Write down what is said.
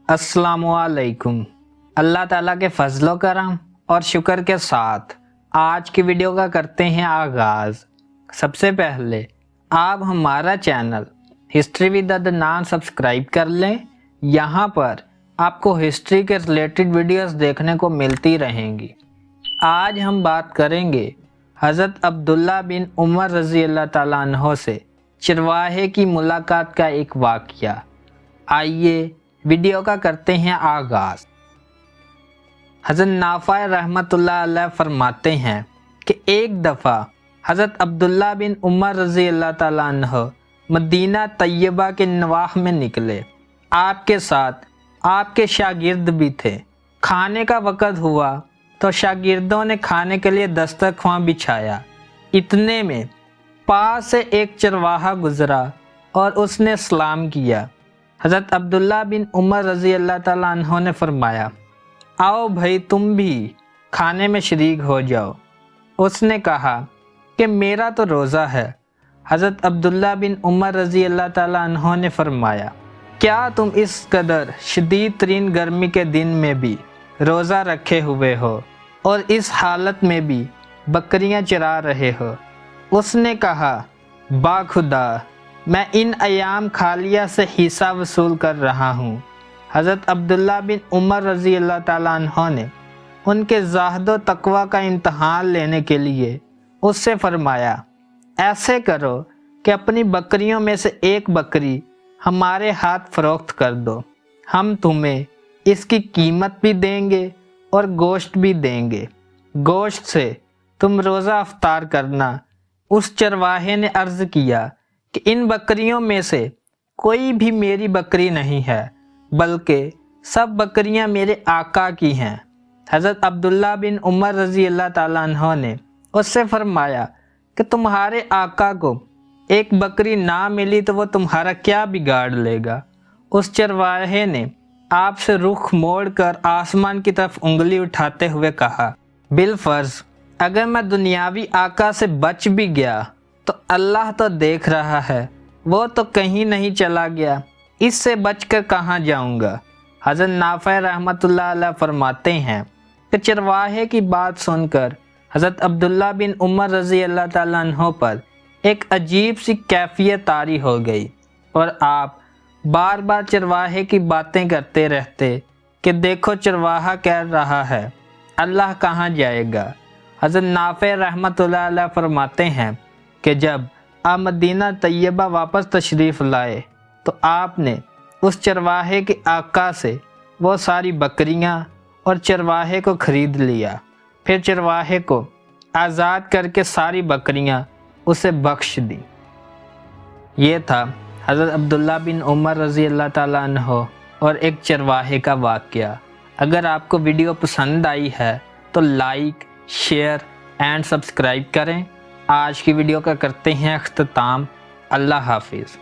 अस्सलामुअलैकुम। अल्लाह ताला के फजलो करम और शुक्र के साथ आज की वीडियो का करते हैं आगाज़। सबसे पहले आप हमारा channel history with Adnan subscribe कर लें। यहाँ पर आपको हिस्ट्री के रिलेटेड वीडियोस देखने को मिलती रहेंगी। आज हम बात करेंगे हज़रत अब्दुल्ला बिन उमर रज़ी अल्लाह ताला अन्हो से चरवाहे की मुलाकात का एक वाक़या। आइए वीडियो का करते हैं आगाज़। हज़रत नाफ़ा रहमतुल्लाह अलैह फरमाते हैं कि एक दफ़ा हज़रत अब्दुल्ला बिन उमर रज़ी अल्लाह ताला अन्हो मदीना तैयबा के नवाह में निकले। आपके साथ आपके शागिर्द भी थे। खाने का वक़्त हुआ तो शागिर्दों ने खाने के लिए दस्तरख्वां बिछाया। इतने में पास से एक चरवाहा गुज़रा और उसने सलाम किया। हज़रत अब्दुल्ला बिन उमर रज़ी अल्लाह ताला अन्हो ने फरमाया, आओ भाई तुम भी खाने में शरीक हो जाओ। उसने कहा कि मेरा तो रोज़ा है। हज़रत अब्दुल्ला बिन उमर रज़ी अल्लाह ताला अन्हो ने फरमाया, क्या तुम इस कदर शदीद तरीन गर्मी के दिन में भी रोज़ा रखे हुए हो और इस हालत में भी बकरियां चरा रहे हो? उसने कहा, बाखुदा मैं इन अयाम खालिया से हिस्सा वसूल कर रहा हूँ। हज़रत अब्दुल्ला बिन उमर रज़ी अल्लाह ताला अन्हो ने उनके ज़ाहदो तकवा का इम्तहान लेने के लिए उससे फरमाया, ऐसे करो कि अपनी बकरियों में से एक बकरी हमारे हाथ फ़रोख्त कर दो। हम तुम्हें इसकी कीमत भी देंगे और गोश्त भी देंगे। गोश्त से तुम रोज़ा अफ्तार करना। उस चरवाहे ने अर्ज़ किया कि इन बकरियों में से कोई भी मेरी बकरी नहीं है, बल्कि सब बकरियां मेरे आका की हैं। हज़रत अब्दुल्ला बिन उमर रज़ी अल्लाह ताला अन्हो ने उससे फरमाया कि तुम्हारे आका को एक बकरी ना मिली तो वो तुम्हारा क्या बिगाड़ लेगा। उस चरवाहे ने आपसे रुख मोड़कर आसमान की तरफ उंगली उठाते हुए कहा, बिलफर्ज अगर मैं दुनियावी आका से बच भी गया तो अल्लाह तो देख रहा है, वो तो कहीं नहीं चला गया, इससे बचकर कहाँ जाऊँगा। हज़रत नाफ़ा रहमतुल्लाह अलैह फरमाते हैं कि चरवाहे की बात सुनकर हज़रत अब्दुल्ला बिन उमर रज़ी अल्लाह ताला अन्हो पर एक अजीब सी कैफियत तारी हो गई और आप बार बार चरवाहे की बातें करते रहते कि देखो चरवाहा कह रहा है अल्लाह कहाँ जाएगा। हज़रत नाफ़े रहमतुल्लाह अलैह फरमाते हैं कि जब आप मदीना तैयबा वापस तशरीफ़ लाए तो आपने उस चरवाहे के आका से वो सारी बकरियां और चरवाहे को ख़रीद लिया। फिर चरवाहे को आज़ाद करके सारी बकरियां उसे बख्श दी। ये था हज़रत अब्दुल्ला बिन उमर रज़ी अल्लाह ताला अन्हो और एक चरवाहे का वाक़या। अगर आपको वीडियो पसंद आई है तो लाइक, शेयर एंड सब्सक्राइब करें। आज की वीडियो का करते हैं अख्ताम। अल्लाह हाफिज़।